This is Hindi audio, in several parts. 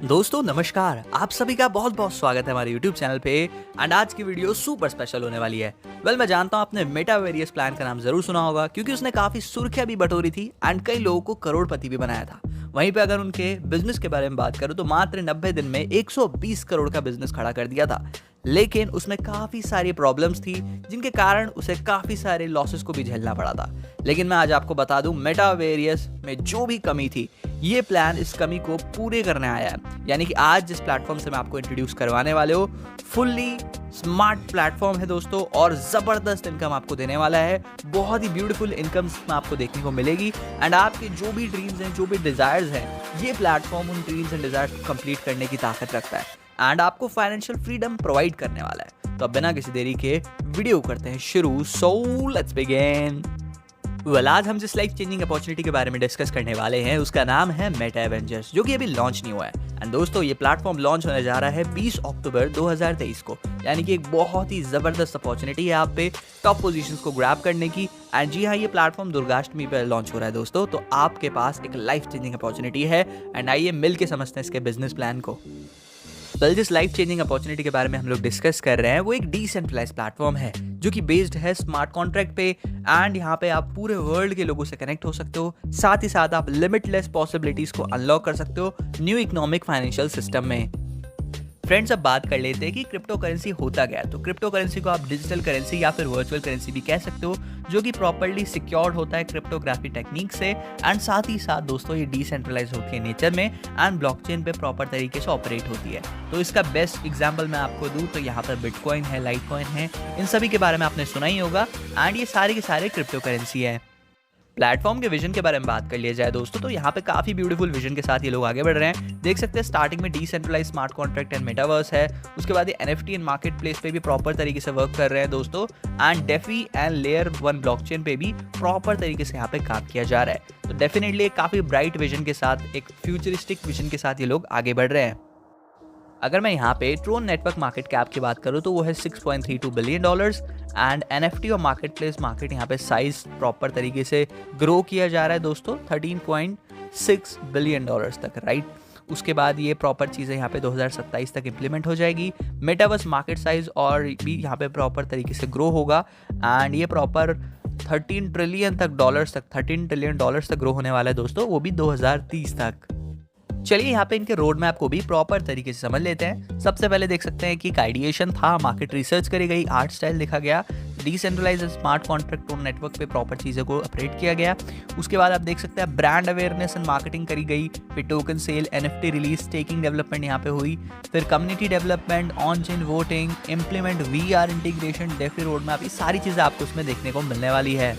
दोस्तों नमस्कार, आप सभी का बहुत बहुत स्वागत है हमारे YouTube चैनल पे। एंड आज की वीडियो सुपर स्पेशल होने वाली है। मैं जानता हूँ आपने मेटावेरियस प्लान का नाम जरूर सुना होगा क्योंकि उसने काफी सुर्खियां भी बटोरी थी एंड कई लोगों को करोड़पति भी बनाया था। वहीं पे अगर उनके बिजनेस के बारे में बात करूँ तो मात्र 90 दिन में 120 करोड़ का बिजनेस खड़ा कर दिया था। लेकिन उसमें काफी सारी प्रॉब्लम्स थी जिनके कारण उसे काफी सारे लॉसेस को भी झेलना पड़ा था। लेकिन मैं आज आपको बता दूं, मेटावेरियस में जो भी कमी थी ये प्लान इस कमी को पूरे करने आया है। यानी कि आज जिस प्लेटफॉर्म से मैं आपको इंट्रोड्यूस करवाने वाले हो फुल्ली स्मार्ट प्लेटफॉर्म है दोस्तों, और जबरदस्त इनकम आपको देने वाला है। बहुत ही ब्यूटीफुल इनकम में आपको देखने को मिलेगी एंड आपके जो भी ड्रीम्स हैं, जो भी डिजायर्स हैं, ये प्लेटफॉर्म उन ड्रीम्स एंड डिजायर्स को कंप्लीट करने की ताकत रखता है एंड आपको फाइनेंशियल फ्रीडम प्रोवाइड करने वाला है। तो अब बिना किसी देरी के वीडियो करते हैं शुरू। So let's begin. आज हम जिस लाइफ चेंजिंग अपॉर्चुनिटी के बारे में डिस्कस करने वाले हैं उसका नाम है मेटा एवेंजर्स, जो कि अभी लॉन्च नहीं हुआ है। एंड दोस्तों ये प्लेटफॉर्म लॉन्च होने जा रहा है 20 अक्टूबर 2023 को। यानी कि एक बहुत ही जबरदस्त अपॉर्चुनिटी है आप पे टॉप पोजीशंस को ग्रैब करने की। एंड जी हाँ, ये प्लेटफॉर्म दुर्गाष्टमी पर लॉन्च हो रहा है दोस्तों, तो आपके पास एक लाइफ चेंजिंग अपॉर्चुनिटी है। एंड आइए मिल के समझते हैं इसके बिजनेस प्लान को। जिस लाइफ चेंजिंग अपॉर्चुनिटी के बारे में हम लोग डिस्कस कर रहे हैं वो एक डिसेंट्रलाइज्ड प्लेटफॉर्म है जो कि बेस्ड है स्मार्ट कॉन्ट्रैक्ट पे। एंड यहाँ पे आप पूरे वर्ल्ड के लोगों से कनेक्ट हो सकते हो, साथ ही साथ आप लिमिटलेस पॉसिबिलिटीज को अनलॉक कर सकते हो न्यू इकोनॉमिक फाइनेंशियल सिस्टम में। फ्रेंड्स, अब बात कर लेते हैं कि क्रिप्टो करेंसी होता क्या है। तो क्रिप्टो करेंसी को आप डिजिटल करेंसी या फिर वर्चुअल करेंसी भी कह सकते हो, जो कि प्रॉपर्ली सिक्योर्ड होता है क्रिप्टोग्राफी टेक्निक से। एंड साथ ही साथ दोस्तों ये डिसेंट्रलाइज होती है नेचर में एंड ब्लॉकचेन पे प्रॉपर तरीके से ऑपरेट होती है। तो इसका बेस्ट एग्जांपल मैं आपको दूं तो यहाँ पर बिटकॉइन है, लाइटकॉइन है, इन सभी के बारे में आपने सुना ही होगा। एंड ये सारे के सारे क्रिप्टो करेंसी है। प्लेटफॉर्म के विजन के बारे में बात कर लिया जाए दोस्तों, तो यहाँ पे काफी ब्यूटीफुल विजन के साथ ये लोग आगे बढ़ रहे हैं। देख सकते हैं स्टार्टिंग में decentralize smart contract and metaverse है, उसके बाद ये एनएफटी एंड मार्केट प्लेस पे भी प्रॉपर तरीके से वर्क कर रहे हैं दोस्तों। And DeFi and layer 1 blockchain पे भी प्रॉपर तरीके से यहाँ पे काम किया जा रहा है। तो डेफिनेटली एक काफी ब्राइट विजन के साथ, एक फ्यूचरिस्टिक विजन के साथ ये लोग आगे बढ़ रहे हैं। अगर मैं यहाँ पे ट्रोन नेटवर्क मार्केट कैप की बात करूँ तो वो है $6.32 बिलियन एंड एनएफटी और मार्केट प्लेस मार्केट यहाँ पे साइज प्रॉपर तरीके से ग्रो किया जा रहा है दोस्तों 13.6 बिलियन डॉलर्स तक, राइट। उसके बाद ये प्रॉपर चीज़ें यहाँ पे 2027 तक इम्प्लीमेंट हो जाएगी। मेटावर्स मार्केट साइज और भी यहाँ पे प्रॉपर तरीके से ग्रो होगा एंड ये प्रॉपर 13 ट्रिलियन डॉलर्स तक ग्रो होने वाला है दोस्तों, वो भी 2030 तक। चलिए यहाँ पे इनके रोड मैप को भी प्रॉपर तरीके से समझ लेते हैं। सबसे पहले देख सकते हैं कि एक आइडिएशन था, मार्केट रिसर्च करी गई, आर्ट स्टाइल देखा गया, decentralized smart contract Tron network पे प्रॉपर चीज़ों को अपडेट किया गया। उसके बाद आप देख सकते हैं ब्रांड अवेयरनेस एंड मार्केटिंग करी गई, फिर token sale, NFT release, staking development यहाँ पे हुई, फिर community development, on chain voting, implement VR integration, DeFi road map, ये सारी चीज़ें आपको इसमें देखने को मिलने वाली है।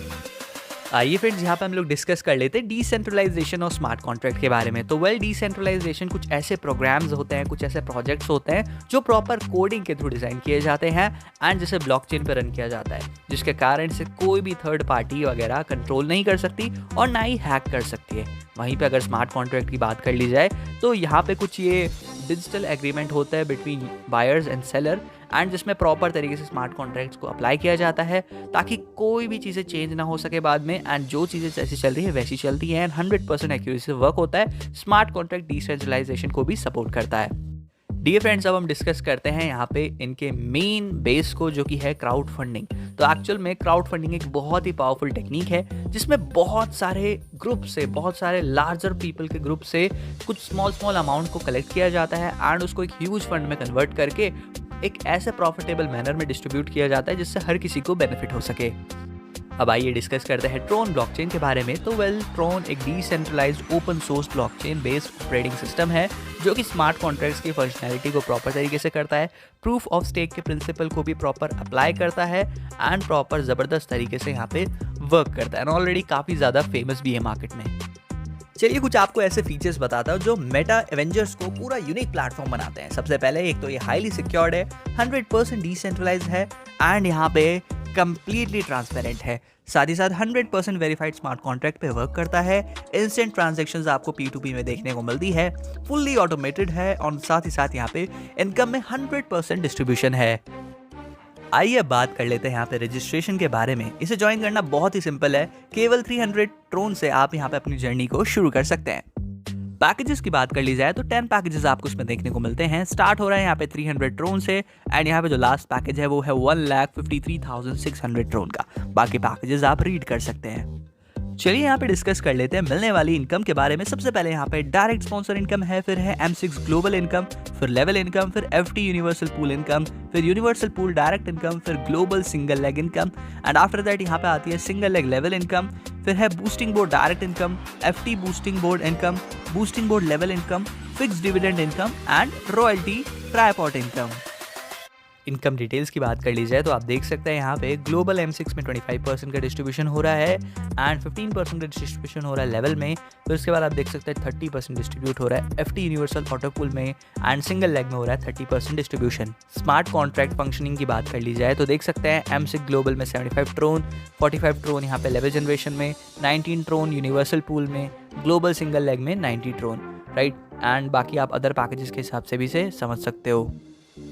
आइए फ्रेंड्स यहाँ पे हम लोग डिस्कस कर लेते हैं डिसेंट्रलाइजेशन और स्मार्ट कॉन्ट्रैक्ट के बारे में। तो डिसेंट्रलाइजेशन कुछ ऐसे प्रोग्राम्स होते हैं, कुछ ऐसे प्रोजेक्ट्स होते हैं जो प्रॉपर कोडिंग के थ्रू डिजाइन किए जाते हैं एंड जिसे ब्लॉकचेन पर रन किया जाता है, जिसके कारण से कोई भी थर्ड पार्टी वगैरह कंट्रोल नहीं कर सकती और ना ही हैक कर सकती है। वहीं पे अगर स्मार्ट कॉन्ट्रैक्ट की बात कर ली जाए तो यहाँ पे कुछ ये डिजिटल एग्रीमेंट होता है between buyers and seller and जिसमें प्रॉपर तरीके से स्मार्ट कॉन्ट्रैक्ट्स को अप्लाई किया जाता है ताकि कोई भी चीज़ें चेंज ना हो सके बाद में। एंड जो चीज़ें जैसी चल रही है वैसी चलती है एंड 100% एक्यूरेसी से वर्क होता है। स्मार्ट कॉन्ट्रैक्ट डिसेंट्रलाइजेशन को भी सपोर्ट करता है। डियर फ्रेंड्स, अब हम डिस्कस करते हैं यहाँ पे इनके मेन बेस को, जो कि है क्राउड फंडिंग। तो एक्चुअल में क्राउड फंडिंग एक बहुत ही पावरफुल टेक्निक है जिसमें बहुत सारे ग्रुप से, बहुत सारे लार्जर पीपल के ग्रुप से कुछ स्मॉल अमाउंट को कलेक्ट किया जाता है एंड उसको एक ह्यूज फंड में कन्वर्ट करके एक ऐसे प्रॉफिटेबल मैनर में डिस्ट्रीब्यूट किया जाता है जिससे हर किसी को बेनिफिट हो सके। अब आइए डिस्कस करते हैं ट्रोन ब्लॉकचेन के बारे में। तो ट्रोन एक decentralized open source blockchain based operating system है जो कि स्मार्ट कॉन्ट्रैक्ट्स की फंक्शनैलिटी को प्रॉपर तरीके से करता है, प्रूफ ऑफ स्टेक के प्रिंसिपल को भी प्रॉपर अप्लाई करता है एंड प्रॉपर जबरदस्त तरीके से यहाँ पे वर्क करता है एंड ऑलरेडी काफ़ी ज़्यादा फेमस भी है मार्केट में। चलिए कुछ आपको ऐसे फीचर्स बताता हूँ जो मेटा एवेंजर्स को पूरा यूनिक प्लेटफॉर्म बनाते हैं। सबसे पहले एक तो ये हाईली सिक्योर्ड है, 100% डिसेंट्रलाइज्ड है एंड यहाँ पे कंप्लीटली ट्रांसपेरेंट है। साथ ही साथ 100% वेरीफाइड स्मार्ट कॉन्ट्रैक्ट पे वर्क करता है। इंस्टेंट ट्रांजैक्शंस आपको P2P में देखने को मिलती है, फुल्ली ऑटोमेटेड है और साथ ही साथ यहाँ पे इनकम में 100% डिस्ट्रीब्यूशन है। आइए बात कर लेते हैं यहाँ पे रजिस्ट्रेशन के बारे में। इसे ज्वाइन करना बहुत ही सिंपल है, केवल 300 ट्रोन से आप यहाँ पे अपनी जर्नी को शुरू कर सकते हैं। पैकेजेस की बात कर ली जाए तो 10 पैकेजेस आपको इसमें देखने को मिलते हैं। स्टार्ट हो रहा है यहाँ पे 300 ट्रोन से एंड यहाँ पे जो लास्ट पैकेज है वो है 1,53,600 ट्रोन का। बाकी पैकेजेस आप रीड कर सकते हैं। चलिए यहाँ पे डिस्कस कर लेते हैं मिलने वाली इनकम के बारे में। सबसे पहले यहाँ पे डायरेक्ट स्पॉन्सर इनकम है, फिर है M6 ग्लोबल इनकम, फिर लेवल इनकम, फिर FT यूनिवर्सल पूल इनकम, फिर यूनिवर्सल पूल डायरेक्ट इनकम, फिर global single leg income and after that यहाँ पे आती है सिंगल लेग लेवल इनकम, फिर है boosting board direct income, FT boosting board income, boosting board level income, fix dividend income and royalty tripod income. Income details की बात कर ली जाए तो आप देख सकते हैं यहाँ पे ग्लोबल M6 में 25% का डिस्ट्रीब्यूशन हो रहा है एंड 15% का डिस्ट्रीब्यूशन हो रहा है लेवल में। फिर उसके बाद आप देख सकते हैं 30% डिस्ट्रीब्यूट हो रहा है FT यूनिवर्सल ऑटो पूल में एंड सिंगल लेग में हो रहा है 30% डिस्ट्रीब्यूशन। स्मार्ट कॉन्ट्रैक्ट फंक्शनिंग की बात कर ली जाए तो देख सकते हैं M6 ग्लोबल में 75 ट्रोन, 45 ट्रोन यहाँ पे लेवल जनरेशन में, 19 ट्रोन यूनिवर्सल पूल में, ग्लोबल सिंगल लेग में 90 ट्रोन, राइट। एंड बाकी आप अदर पैकेजेस के हिसाब से भी से समझ सकते हो।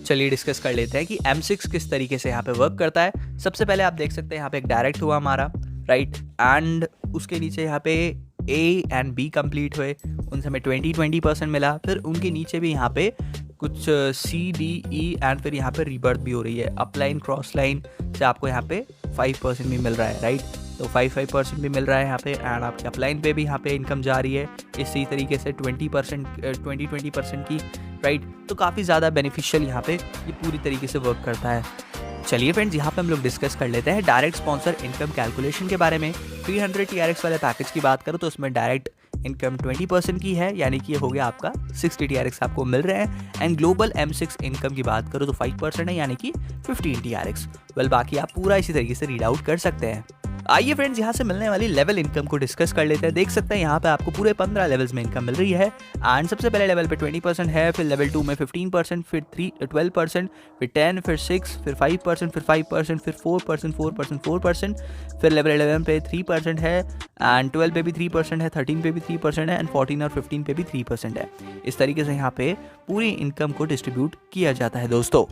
चलिए डिस्कस कर लेते हैं कि M6 किस तरीके से यहाँ पे वर्क करता है। सबसे पहले आप देख सकते हैं यहाँ पे एक डायरेक्ट हुआ हमारा, राइट, एंड उसके नीचे यहाँ पे A एंड B कंप्लीट हुए, उनसे हमें 20% मिला। फिर उनके नीचे भी यहाँ पे कुछ C D E एंड फिर यहाँ पे रीबर्थ भी हो रही है। अपलाइन क्रॉस लाइन से आपको यहाँ पे 5% भी मिल रहा है, राइट, तो 5% भी मिल रहा है यहाँ पे एंड आपके अपलाइन पे भी यहाँ पे इनकम जा रही है इसी तरीके से 20% की, राइट। तो काफ़ी ज़्यादा बेनिफिशियल यहाँ पे ये पूरी तरीके से वर्क करता है। चलिए फ्रेंड्स, यहाँ पे हम लोग डिस्कस कर लेते हैं डायरेक्ट स्पॉन्सर इनकम कैलकुलेशन के बारे में। 300 TRX वाले पैकेज की बात करो तो उसमें डायरेक्ट इनकम 20% की है, यानी कि ये हो गया आपका 60 TRX आपको मिल रहे हैं। एंड ग्लोबल M6 इनकम की बात करो तो 5% है, यानी कि 15 TRX। वेल बाकी आप पूरा इसी तरीके से रीड आउट कर सकते हैं। आइए फ्रेंड्स, यहाँ से मिलने वाली लेवल इनकम को डिस्कस कर लेते हैं। देख सकते हैं यहाँ पे आपको पूरे 15 लेवल्स में इनकम मिल रही है एंड सबसे पहले लेवल पे 20% है, फिर लेवल 2 में 15%, फिर 12%, फिर 10, फिर 6, फिर 5%, फिर 5%, फिर 4%, फिर लेवल 11 पे 3% है एंड 12 पे भी 3% है, 13 पे भी 3% है एंड 14 और 15 पे भी 3% है। इस तरीके से यहाँ पे पूरी इनकम को डिस्ट्रीब्यूट किया जाता है दोस्तों।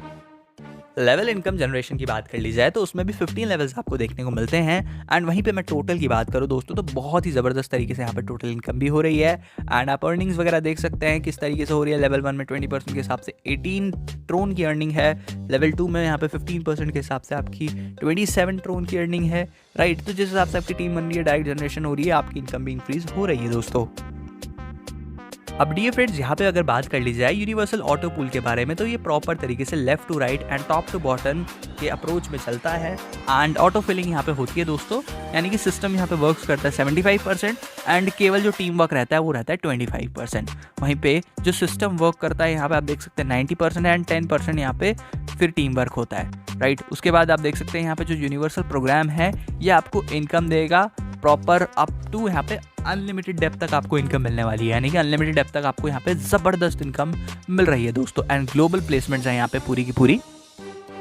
लेवल इनकम जनरेशन की बात कर ली जाए तो उसमें भी 15 लेवल्स आपको देखने को मिलते हैं एंड वहीं पे मैं टोटल की बात करूँ दोस्तों तो बहुत ही ज़बरदस्त तरीके से यहाँ पे टोटल इनकम भी हो रही है एंड आप अर्निंग्स वगैरह देख सकते हैं किस तरीके से हो रही है। लेवल 1 में 20% के हिसाब से 18 ट्रोन की अर्निंग है, लेवल 2 में यहाँ पे 15% के हिसाब से आपकी 27 ट्रोन की अर्निंग है, राइट। तो जिस हिसाब से आपकी टीम बन रही है, डायरेक्ट जनरेशन हो रही है, आपकी इनकम भी इंक्रीज हो रही है दोस्तों। अब डियर फ्रेंड्स, यहाँ पे अगर बात कर ली जाए यूनिवर्सल ऑटो पूल के बारे में तो ये प्रॉपर तरीके से left to right and top to bottom के अप्रोच में चलता है एंड ऑटो फिलिंग यहाँ पे होती है दोस्तों, यानी कि सिस्टम यहाँ पे वर्क्स करता है 75% एंड केवल जो टीम वर्क रहता है वो रहता है 25%। वहीं पे जो सिस्टम वर्क करता है यहाँ पे आप देख सकते हैं 90% एंड 10% यहाँ पे फिर टीम वर्क होता है, राइट। उसके बाद आप देख सकते हैं यहाँ पे जो यूनिवर्सल प्रोग्राम है ये आपको इनकम देगा प्रॉपर अप टू यहाँ पे अनलिमिटेड डेप्थ तक आपको इनकम मिलने वाली है, यानी कि अनलिमिटेड डेप्थ तक आपको यहाँ पे ज़बरदस्त इनकम मिल रही है दोस्तों। एंड ग्लोबल प्लेसमेंट्स हैं यहाँ पे पूरी की पूरी।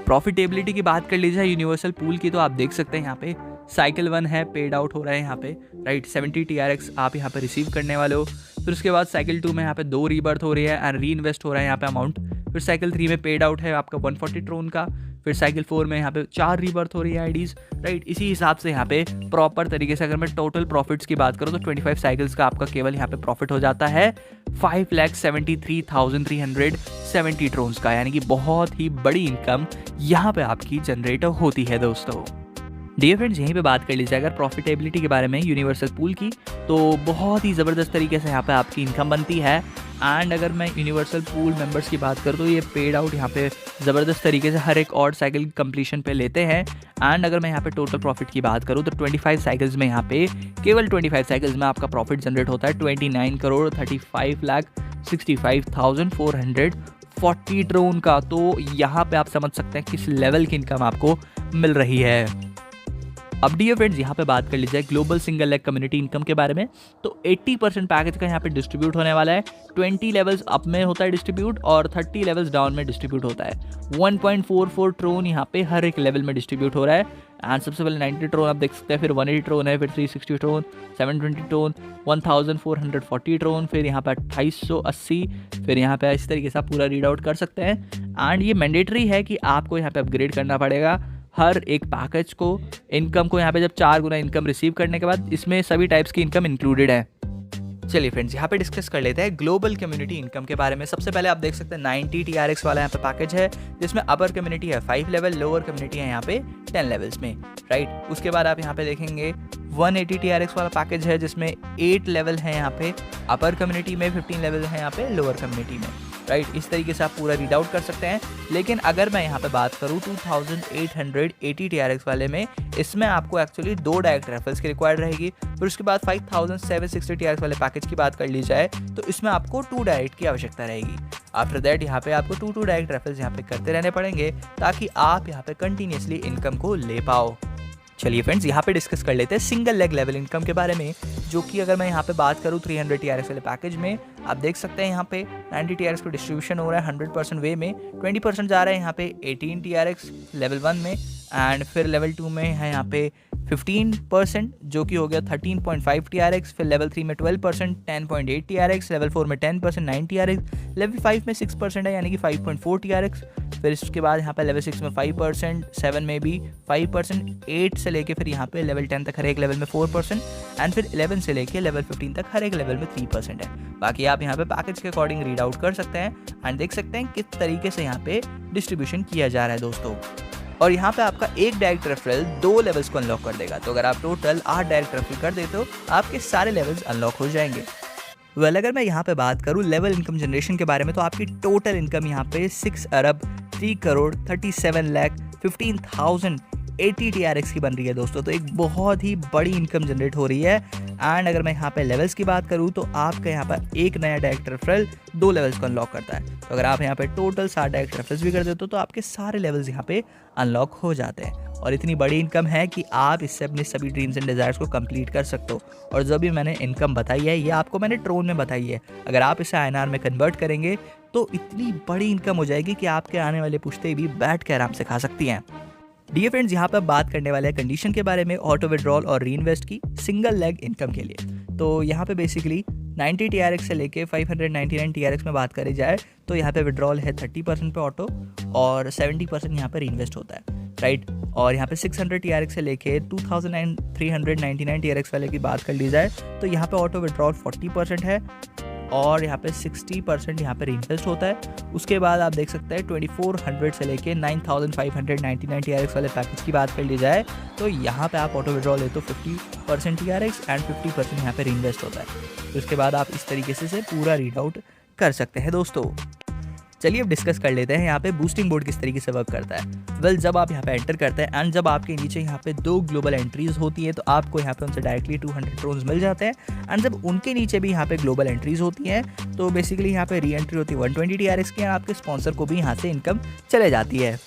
प्रॉफिटेबिलिटी की बात कर लीजिए यूनिवर्सल पूल की तो आप देख सकते हैं यहाँ पे साइकिल 1 है, पेड आउट हो रहा है यहाँ पे, राइट, 70 TRX आप यहाँ पे रिसीव करने वाले हो। फिर उसके बाद साइकिल 2 में यहाँ पे 2 रीबर्थ हो रही है एंड री इन्वेस्ट हो रहा है यहाँ पे अमाउंट। फिर साइकिल 3 में पेड आउट है आपका 140 ट्रोन का। फिर साइकिल 4 में यहाँ पे 4 रीबर्थ हो रही है आईडीज, राइट। इसी हिसाब से यहाँ पे प्रॉपर तरीके से अगर मैं टोटल प्रॉफिट्स की बात करूँ तो 25 साइकिल्स का आपका केवल यहाँ पे प्रॉफिट हो जाता है 5,73,370 ट्रोन्स का, यानी कि बहुत ही बड़ी इनकम यहाँ पे आपकी जनरेट होती है दोस्तों। डियर फ्रेंड्स, यहीं पे बात कर लीजिए अगर प्रॉफिटेबिलिटी के बारे में यूनिवर्सल पूल की तो बहुत ही ज़बरदस्त तरीके से यहाँ पे आपकी इनकम बनती है। एंड अगर मैं यूनिवर्सल पूल मेंबर्स की बात करूँ तो ये पेड आउट यहाँ पे ज़बरदस्त तरीके से हर एक और साइकिल कंप्लीशन पे लेते हैं। एंड अगर मैं यहाँ पे टोटल प्रॉफिट की बात करूँ तो 25 साइकिल्स में यहाँ पे केवल 25 साइकिल्स में आपका प्रॉफिट जनरेट होता है 29,35,65,440 ट्रोन का। तो यहाँ पे आप समझ सकते हैं किस लेवल की इनकम आपको मिल रही है। अब डियर फ्रेंड्स, यहाँ पे बात कर लीजिए global single leg community income के बारे में तो 80% पैकेज का यहाँ पे डिस्ट्रीब्यूट होने वाला है। 20 लेवल्स अप में होता है डिस्ट्रीब्यूट और 30 लेवल्स डाउन में डिस्ट्रीब्यूट होता है। 1.44 ट्रोन यहाँ पे हर एक लेवल में डिस्ट्रीब्यूट हो रहा है। एंड सबसे पहले 90 ट्रोन आप देख सकते हैं, फिर 180 ट्रोन है, फिर 360 ट्रोन, 720 ट्रोन, 1440 ट्रोन, फिर यहाँ पे 2880, फिर यहाँ पे इस तरीके से आप पूरा रीड आउट कर सकते हैं। एंड ये मैंडेटरी है कि आपको यहाँ पे अपग्रेड करना पड़ेगा हर एक पैकेज को, इनकम को यहाँ पे जब 4 गुना इनकम रिसीव करने के बाद। इसमें सभी टाइप्स की इनकम इंक्लूडेड है। चलिए फ्रेंड्स, यहाँ पे डिस्कस कर लेते हैं ग्लोबल कम्युनिटी इनकम के बारे में। सबसे पहले आप देख सकते हैं 90 TRX वाला यहाँ पे पैकेज है, जिसमें अपर कम्युनिटी है 5 लेवल, लोअर कम्युनिटी है यहाँ पे 10 लेवल्स में, राइट। उसके बाद आप यहाँ पे देखेंगे 180 TRX वाला पैकेज है, जिसमें 8 लेवल है यहाँ पे अपर कम्युनिटी में, 15 लेवल है यहाँ पे लोअर कम्युनिटी में, राइट। इस तरीके से आप पूरा रीड आउट कर सकते हैं। लेकिन अगर मैं यहाँ पे बात करूँ 2880 TRX वाले में, इसमें आपको एक्चुअली 2 डायरेक्ट रेफरल्स की रिक्वायर्ड रहेगी। फिर उसके बाद 5760 TRX वाले पैकेज की बात कर ली जाए तो इसमें आपको 2 डायरेक्ट की आवश्यकता रहेगी। आफ्टर दैट यहाँ पे आपको 2 डायरेक्ट रेफरल्स यहाँ पे करते रहने पड़ेंगे ताकि आप यहाँ पे कंटिन्यूसली इनकम को ले पाओ। चलिए फ्रेंड्स, यहाँ पे डिस्कस कर लेते हैं सिंगल लेग लेवल इनकम के बारे में, जो कि अगर मैं यहाँ पे बात करूँ 300 TRX वाले पैकेज में, आप देख सकते हैं यहाँ पे 90 TRX को डिस्ट्रीब्यूशन हो रहा है 100% वे में, 20% जा रहा है यहाँ पे 18 TRX लेवल 1 में, एंड फिर लेवल 2 में है यहाँ पे 15% जो कि हो गया 13.5 TRX, फिर लेवल 3 में 12% 10.8 TRX, लेवल 4 में 10% 9 TRX, लेवल 5 में 6% है यानी कि 5.4 TRX, फिर इसके बाद यहाँ पे लेवल 6 में 5%, 7 में भी 5%, 8 से लेके फिर यहाँ पे लेवल 10 तक हर एक लेवल में 4%, एंड फिर 11 से लेके लेवल 15 तक हर एक लेवल में 3% है। बाकी आप यहाँ पे पैकेज के अकॉर्डिंग रीड आउट कर सकते हैं एंड देख सकते हैं किस तरीके से यहाँ पे डिस्ट्रीब्यूशन किया जा रहा है दोस्तों। और यहाँ पे आपका एक डायरेक्ट रेफरल 2 लेवल्स को अनलॉक कर देगा। तो अगर आप टोटल 8 डायरेक्ट रेफरल कर देते हो, आपके सारे लेवल्स अनलॉक हो जाएंगे। अगर मैं यहाँ पे बात करूँ लेवल इनकम जनरेशन के बारे में, तो आपकी टोटल इनकम यहाँ पे 6 अरब 3 करोड़ 37 लाख 15,080 TRX की बन रही है दोस्तों। तो एक बहुत ही बड़ी इनकम जनरेट हो रही है। एंड अगर मैं यहाँ पे लेवल्स की बात करूँ तो आपका यहाँ पर एक नया डायरेक्ट रेफरल 2 लेवल्स को अनलॉक करता है। तो अगर आप यहाँ पे टोटल 7 डायरेक्ट रेफरल्स भी कर देते हो तो आपके सारे लेवल्स यहाँ पे अनलॉक हो जाते हैं। और इतनी बड़ी इनकम है कि आप इससे अपने सभी ड्रीम्स एंड डिज़ायर्स को कंप्लीट कर सकते हो। और जो भी मैंने इनकम बताई है ये आपको मैंने ट्रोन में बताई है। अगर आप इसे INR में कन्वर्ट करेंगे तो इतनी बड़ी इनकम हो जाएगी कि आपके आने वाले पुश्ते भी बैठ के आराम से खा सकती हैं। डियर फ्रेंड्स, यहाँ पर बात करने वाले हैं कंडीशन के बारे में ऑटो विड्रॉल और रीइन्वेस्ट की सिंगल लेग इनकम के लिए। तो यहाँ पे बेसिकली 90 TRX से लेके 599 TRX में बात करी जाए तो यहाँ पे विड्रॉल है 30% पे ऑटो और 70% यहाँ पे रीइन्वेस्ट होता है, राइट। और यहाँ पे 600 TRX से लेके 2399 TRX वाले की बात कर ली जाए तो यहाँ पे ऑटो विड्रॉल 40% है और यहाँ पे 60% यहाँ पे रीइन्वेस्ट होता है। उसके बाद आप देख सकते हैं 2400 से लेके 9599 TRX वाले पैकेज की बात कर ली जाए तो यहाँ पे आप ऑटो विड्रॉल ले तो 50% TRX एंड 50% यहाँ पे रीइन्वेस्ट होता है। तो उसके बाद आप इस तरीके से पूरा रीड आउट कर सकते हैं दोस्तों। चलिए अब डिस्कस कर लेते हैं यहाँ पे बूस्टिंग बोर्ड किस तरीके से वर्क करता है। जब आप यहाँ पे एंटर करते हैं एंड जब आपके नीचे यहाँ पे 2 ग्लोबल एंट्रीज होती है तो आपको यहाँ पे उनसे डायरेक्टली 200 ट्रोन्स मिल जाते हैं। एंड जब उनके नीचे भी यहाँ पे ग्लोबल एंट्रीज होती हैं तो बेसिकली यहाँ पे री एंट्री होती है 120 TRX की, आपके स्पॉन्सर को भी यहाँ से इनकम चले जाती है।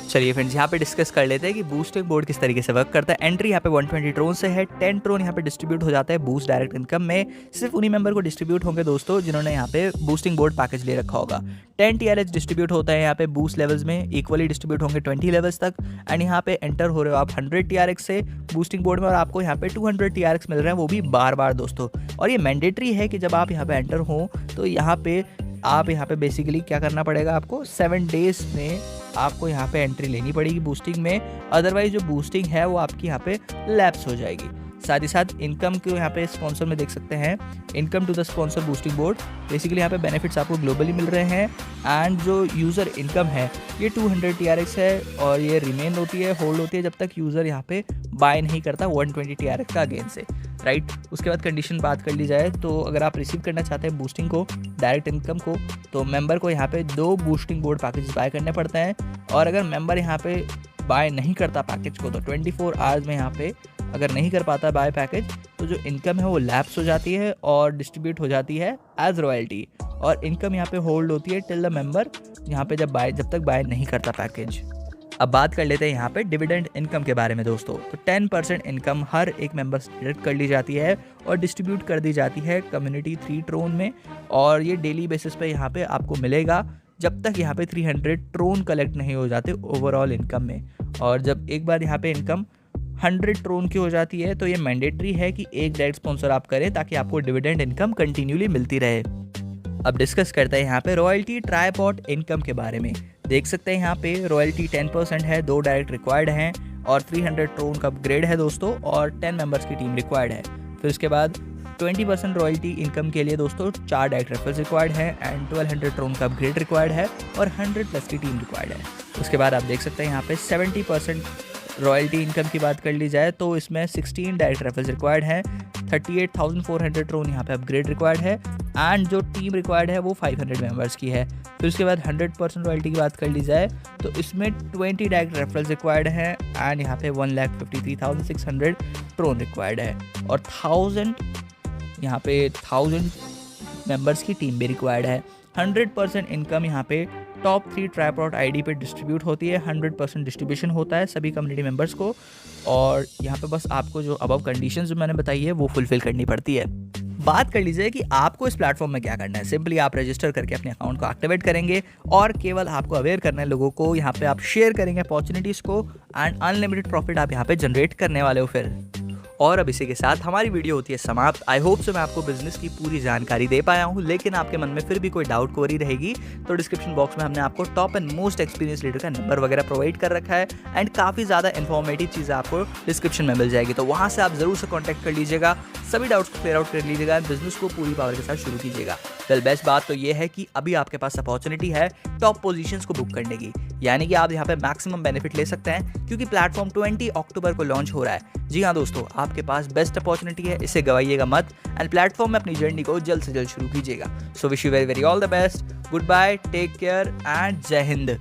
चलिए फ्रेंड्स, यहाँ पे डिस्कस कर लेते हैं कि बूस्टिंग बोर्ड किस तरीके से वर्क करता है। एंट्री यहाँ पे 120 ट्रोन से है, 10 ट्रोन यहाँ पे डिस्ट्रीब्यूट हो जाता है बूस्ट डायरेक्ट इनकम में। सिर्फ उन्हीं मेंबर को डिस्ट्रीब्यूट होंगे दोस्तों जिन्होंने यहाँ पे बूस्टिंग बोर्ड पैकेज ले रखा होगा। 10 TRX डिस्ट्रीब्यूट होता है यहाँ पे बूस्ट लेवल्स में, इक्वली डिस्ट्रीब्यूट होंगे 20 लेवल्स तक। एंड यहाँ पे एंटर हो रहे हो आप 100 TRX से बूस्टिंग बोर्ड में और आपको यहाँ पे 200 TRX मिल रहे हैं, वो भी बार बार दोस्तों। और ये मैंडेटरी है कि जब आप यहाँ पे एंटर हो तो यहाँ पे बेसिकली क्या करना पड़ेगा, आपको 7 डेज में आपको यहाँ पे एंट्री लेनी पड़ेगी बूस्टिंग में, अदरवाइज जो बूस्टिंग है वो आपकी यहाँ पे लैप्स हो जाएगी। साथ ही साथ इनकम को यहाँ पे स्पॉन्सर में देख सकते हैं, income to the sponsor boosting board. Basically यहाँ पे बेनिफिट्स आपको ग्लोबली मिल रहे हैं एंड जो यूज़र इनकम है ये 200 TRX है और ये रिमेन होती है, होल्ड होती है जब तक यूज़र यहाँ पे बाय नहीं करता 120 TRX का अगेन से, राइट। उसके बाद कंडीशन बात कर ली जाए तो अगर आप रिसीव करना चाहते हैं बूस्टिंग को, डायरेक्ट इनकम को, तो मेंबर को यहाँ पे 2 बूस्टिंग बोर्ड पैकेज बाय करने पड़ते हैं। और अगर मेंबर यहाँ पे बाय नहीं करता पैकेज को तो 24 आवर्स में यहाँ पे अगर नहीं कर पाता बाय पैकेज तो जो इनकम है वो लैप्स हो जाती है और डिस्ट्रीब्यूट हो जाती है एज रॉयल्टी। और इनकम यहाँ पे होल्ड होती है टिल द मेंबर यहाँ पे जब तक बाय नहीं करता पैकेज। अब बात कर लेते हैं यहाँ पे डिविडेंड इनकम के बारे में दोस्तों। तो 10% इनकम हर एक मेंबर से डिडक्ट कर ली जाती है और डिस्ट्रीब्यूट कर दी जाती है कम्युनिटी 3 ट्रोन में, और ये डेली बेसिस पे यहाँ पे आपको मिलेगा जब तक यहाँ पे 300 ट्रोन कलेक्ट नहीं हो जाते ओवरऑल इनकम में। और जब एक बार यहाँ पे इनकम 100 ट्रोन की हो जाती है तो ये मैंडेटरी है कि एक डायरेक्ट स्पॉन्सर आप करें ताकि आपको डिविडेंड इनकम कंटिन्यूली मिलती रहे। अब डिस्कस करते हैं यहाँ पे रॉयल्टी ट्राइपॉड इनकम के बारे में। देख सकते हैं यहाँ पे रॉयल्टी 10% है, 2 डायरेक्ट रिक्वायर्ड हैं और 300 ट्रोन का अपग्रेड है दोस्तों और 10 मेंबर्स की टीम रिक्वायर्ड है। फिर उसके बाद 20% रॉयल्टी इनकम के लिए दोस्तों 4 डायरेक्ट रेफरल्स रिक्वायर्ड है एंड 1200 ट्रोन का अपग्रेड रिक्वायर्ड है और 100+ की टीम रिक्वायर्ड है। उसके बाद आप देख सकते हैं यहाँ पे 70% रॉयल्टी इनकम की बात कर ली जाए तो इसमें 16 डायरेक्ट रेफरल्स रिक्वायर्ड है, 38,400 ट्रोन यहाँ पे अपग्रेड रिक्वायर्ड है एंड जो टीम रिक्वायर्ड है वो 500 मेंबर्स की है। फिर उसके बाद 100% रॉयल्टी की बात कर ली जाए तो इसमें 20 डायरेक्ट रेफरल्स रिक्वायर्ड है एंड यहाँ पे 1,53,600 ट्रोन रिक्वायर्ड है और 1000 मेंबर्स की टीम भी रिक्वायर्ड है। 100% इनकम यहाँ पे टॉप 3 ट्राइपॉड आईडी पे डिस्ट्रीब्यूट होती है, 100% डिस्ट्रीब्यूशन होता है सभी कम्युनिटी मेंबर्स को और यहाँ पे बस आपको जो अबव कंडीशंस जो मैंने बताई है वो फुलफिल करनी पड़ती है। बात कर लीजिए कि आपको इस प्लेटफॉर्म में क्या करना है। सिंपली आप रजिस्टर करके अपने अकाउंट को एक्टिवेट करेंगे और केवल आपको अवेयर करना है लोगों को। यहाँ पे आप शेयर करेंगे अपॉर्चुनिटीज़ को एंड अनलिमिटेड प्रॉफिट आप यहाँ पे जनरेट करने वाले हो फिर। और अब इसी के साथ हमारी वीडियो होती है समाप्त। आई होप सो मैं आपको बिजनेस की पूरी जानकारी दे पाया हूँ, लेकिन आपके मन में फिर भी कोई डाउट क्वेरी रहेगी तो डिस्क्रिप्शन बॉक्स में हमने आपको top and most experience leader का नंबर वगैरह प्रोवाइड कर रखा है एंड काफ़ी ज़्यादा इन्फॉर्मेटिव चीज़ें आपको डिस्क्रिप्शन में मिल जाएगी, तो वहाँ से आप जरूर से कॉन्टैक्ट कर लीजिएगा, सभी डाउट्स को क्लियर आउट कर लीजिएगा, बिजनेस को पूरी पावर के साथ शुरू कीजिएगा। वेल बेस्ट बात तो ये है कि अभी आपके पास अपॉर्चुनिटी है टॉप पोजीशंस को बुक करने की, यानी कि आप यहाँ पे मैक्सिमम बेनिफिट ले सकते हैं क्योंकि प्लेटफॉर्म 20 अक्टूबर को लॉन्च हो रहा है। जी हाँ दोस्तों, आपके पास बेस्ट अपॉर्चुनिटी है, इसे गवाइएगा मत एंड प्लेटफॉर्म में अपनी जर्नी को जल्द से जल्द शुरू कीजिएगा। So wish you very very all the best, good bye, take care and जय हिंद।